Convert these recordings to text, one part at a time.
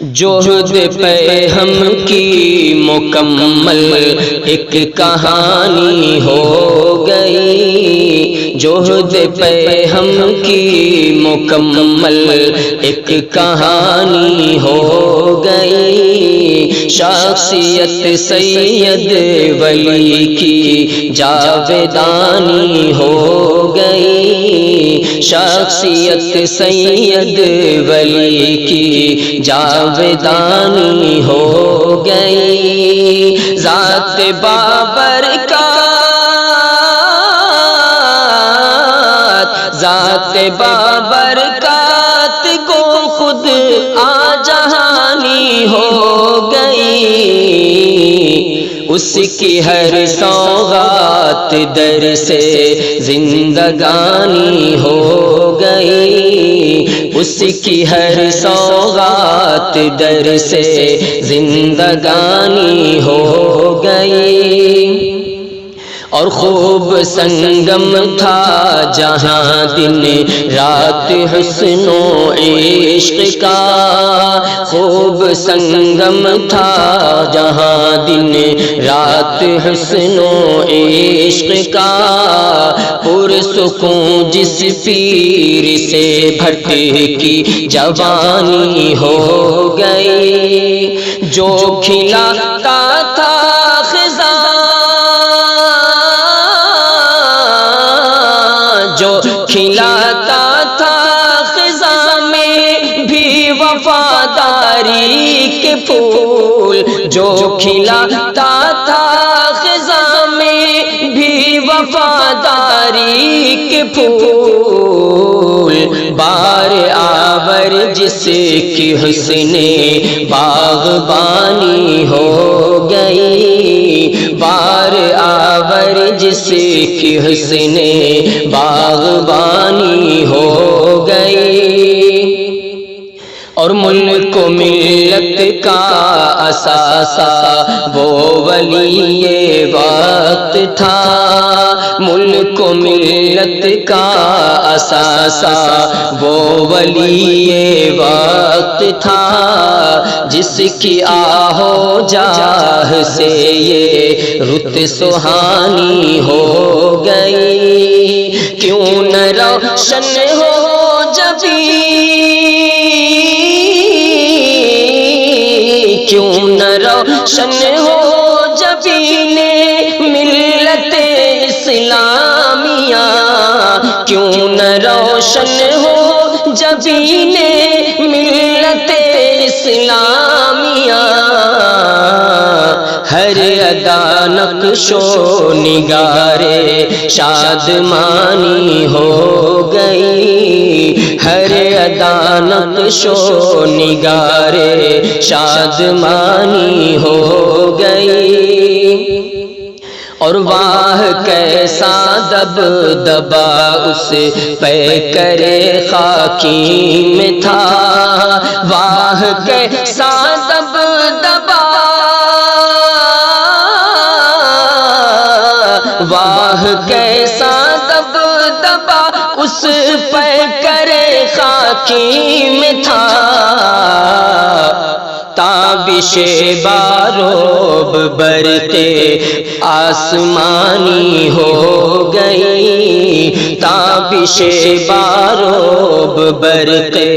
جوہد پہ ہم کی مکمل ایک کہانی ہو گئی، جوہد پہ ہم کی مکمل ایک کہانی ہو گئی، شخصیت سید ولی کی جاویدانی ہو گئی، شخصیت سید ولی کی جاویدانی ہو گئی، ذات بابرکات، ذات بابرکات کو خود آجہانی ہو گئی، اس کی ہر سوغات در سے زندگانی ہو گئی، اس کی ہر سوغات در سے زندگانی ہو گئی، اور خوب سنگم تھا جہاں دن رات حسن و عشق کا، خوب سنگم تھا جہاں دن رات حسن و عشق کا، پرسکون جس پیر سے بھٹ کی جوانی ہو گئی، جو کھلاتا تھا کھلاتا تھا خزاں میں بھی وفاداری کے پھول، جو کھلاتا تھا خزاں میں بھی وفاداری کے پھول، بار آور جس کی حسن باغبانی ہو گئی، بار آور جس کی حسن باغبانی ہو گئی، اور ملک و ملت کا اثاثہ وہ ولی وقت تھا، ملک و ملت کا اثاثہ وہ ولی وقت تھا، جس کی آہو جاہ سے یہ رت سہانی ہو گئی، کیوں نہ روشن ہو جبیں، کیوں نہ روشن ہو جبین ملت اسلامیہ، کیوں نہ روشن ہو جبین ملت اسلامیہ، ہر ادا نقش و نگارے شادمانی ہو گئی، ہر ادا نقش و نگارے شادمانی ہو گئی، اور واہ کیسا دبدبا اس پہ کرے خاکی میں تھا، واہ کیسا دبدبا، واہ کیسا دبدبا اس پہ کرے خاکی میں تھا، تابش باروب برتے آسمانی ہو گئی، تابش باروب برتے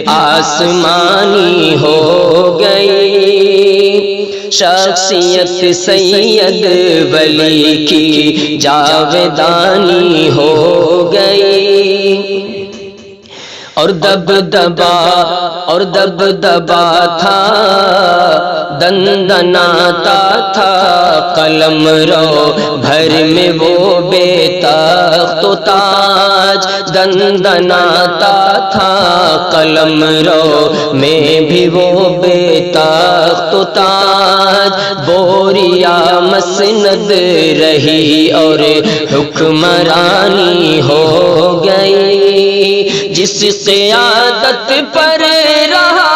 آسمانی ہو گئی، شخصیت سید ولی کی جاویدانی ہو گئی، اور دبدبا تھا، دندناتا تھا قلم رو بھر میں وہ بے تخت و تاج، دندناتا تھا قلم رو میں بھی وہ بے تخت و تاج، بوریا مسند رہی اور حکمرانی ہو گئی، جس قیادت پر رہا،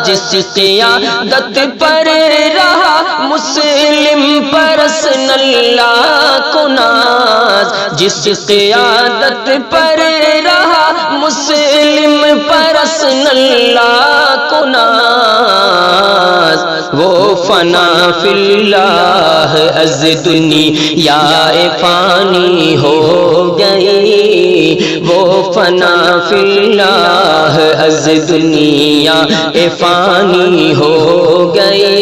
جس قیادت پر رہا مسلم پرسن اللہ کو ناز، جس قیادت پر رہا مسلم پرسن اللہ کو ناز، وہ فنا فی اللہ از دنیا فانی ہو گئی، وہ فنا فی اللہ از دنیا فانی ہو گئی۔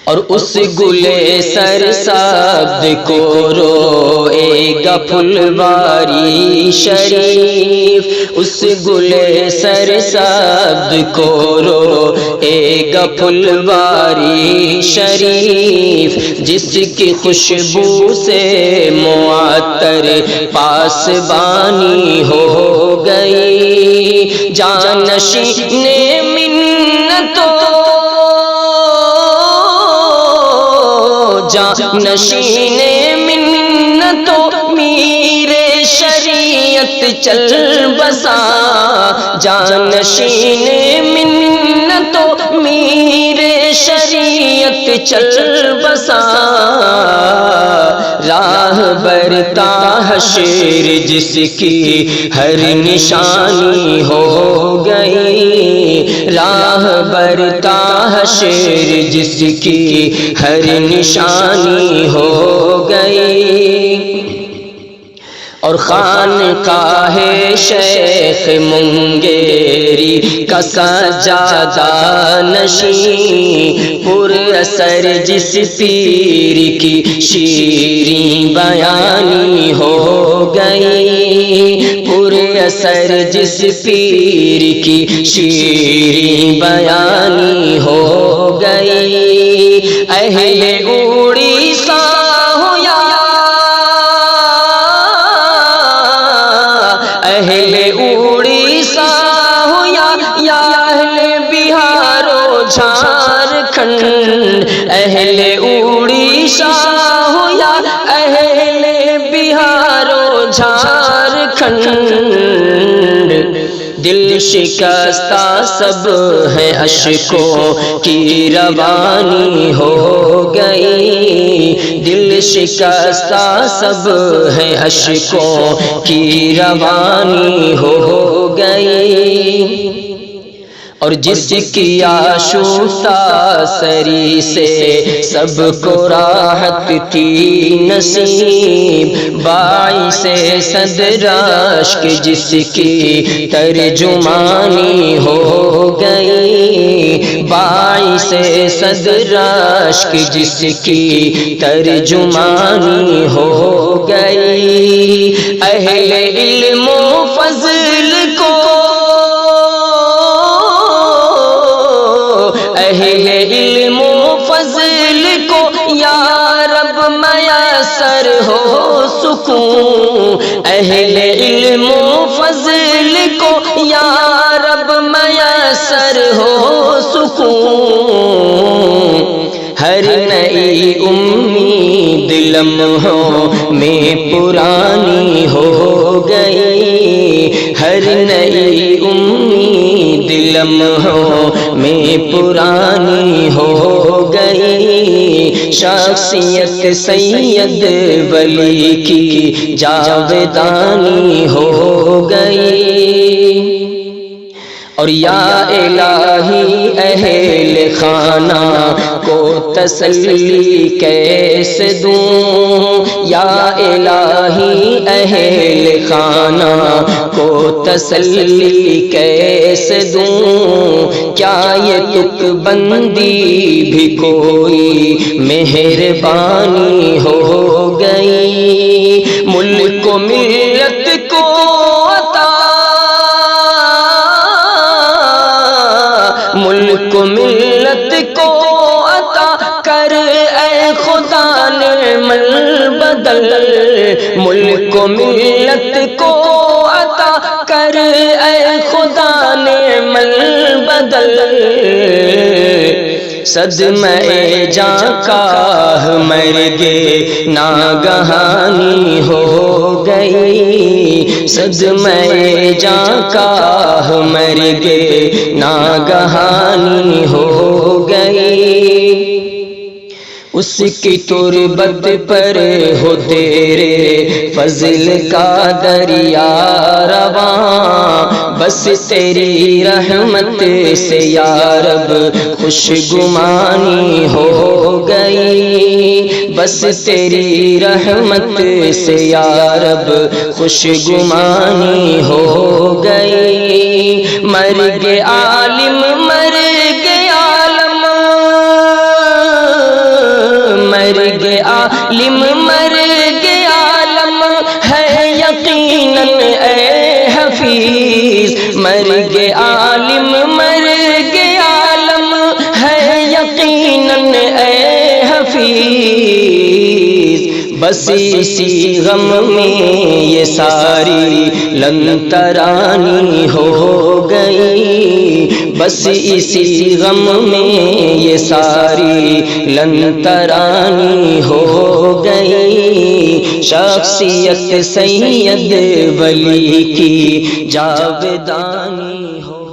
اور اس گلے سرسبز کو روئے گا پھلواری شریف، اس گلے سرسبز کو روئے گا پھلواری شریف، جس کی خوشبو سے معطر پاسبانی ہو گئی۔ جانشین منتوں، جانشین منتوں میر شریعت چل بسا، جانشین منتوں میر شریعت چل بسا، راہ برتا حشر جس کی ہر نشانی ہو گئی، راہ برتا حشر جس کی ہر نشانی ہو گئی۔ اور خانقاہ شیخ منگیری کا سجادہ نشین، پر اثر جس پیر کی شیریں بیانی ہو گئی، پر اثر جس پیر کی شیریں بیانی ہو گئی۔ اہل اڑیسہ ہو یا اہل اڑیسہ ہو یا اہل بہار و جھارکھنڈ، اہل اڑیسہ ہو یا اہل بہار و جھارکھنڈ، دل شکستہ سب ہے اشکوں کی روانی ہو گئی، دل شکستہ سب ہے اشکوں کی روانی ہو گئی۔ اور جس کی آشفتہ سری سے سب کو راحت تھی نصیب، باعث صدر اشک جس کی ترجمانی ہو گئی، باعث صدر اشک جس کی ترجمانی ہو گئی۔ اہل علم و فضل کو، اہل علم و فضل کو یا رب میسر ہو سکون، اہل علم و فضل کو یا رب میسر ہو سکون، ہر نئی امید لمحوں میں پرانی ہو گئی، ہر نئی امید لمحوں میں پرانی ہو گئی، شخصیت سید ولی کی جاودانی ہو گئی۔ اور یا الہی اہل خانہ کو تسلی کیسے دوں، یا الہی اہل خانہ کو تسلی کیسے دوں، کیا یہ تک بندی بھی کوئی مہربانی ہو گئی، ملک و ملت کو عطا، ملک و ملت کو عطا کر اے خدا نعم البدل، ملک و ملت کو عطا کر اے خدا نعم البدل، صدمہ جاں کا مرگے ناگہانی ہو گئی، صدمہ جاں کا مرگے ناگہانی ہو گئی، اس کی تربت پر ہو تیرے فضل کا دریا رواں، بس تیری رحمت سے یا رب خوش گمانی ہو گئی، بس تیری رحمت سے یا رب خوش گمانی ہو گئی۔ مرگ عالم مرگ عالم، مرگ عالم مرگ عالم ہے یقیناً اے حفیظ، مرگ عالم مرگ عالم ہے یقیناً اے حفیظ، بس اسی غم میں یہ ساری لن ترانی ہو گئی، بس اسی غم میں یہ ساری لن ترانی ہو گئی، شخصیت سید ولی کی جاودانی ہو